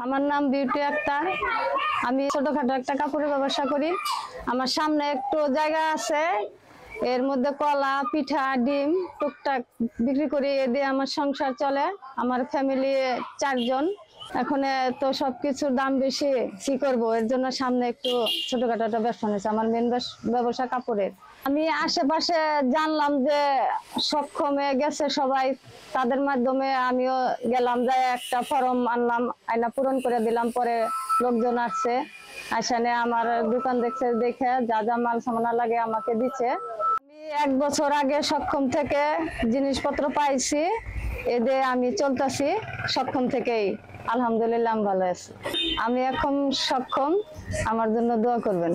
আমার নাম বিউটি আক্তার। আমি ছোটখাটো একটা কাপড়ের ব্যবসা করি। আমার সামনে একটু জায়গা আছে, এর মধ্যে কলা, পিঠা, ডিম টুকটাক বিক্রি করি। এ দিয়ে আমার সংসার চলে। আমার ফ্যামিলি 4 জন। এখন তো সবকিছুর দাম বেশি, কি করবো? এর জন্য সামনে একটু ছোটখাটো একটা ব্যবসা নিয়েছে। আমার মেন ব্যবসা কাপড়ের। আমি আশেপাশে জানলাম যে সক্ষমে গেছে সবাই, তাদের মাধ্যমে আমিও গেলাম, যাই একটা ফর্ম আনলাম, আয়না পূরণ করে দিলাম। পরে লোকজন আসছে, আসানে আমার দোকান দেখছে, দেখে যা যা মাল সামানা লাগে আমাকে দিচ্ছে। আমি 1 বছর আগে সক্ষম থেকে জিনিসপত্র পাইছি, এতে আমি চলতেছি সক্ষম থেকেই। আলহামদুলিল্লাহ আমি ভালো আছি। আমি এখন সক্ষম, আমার জন্য দোয়া করবেন।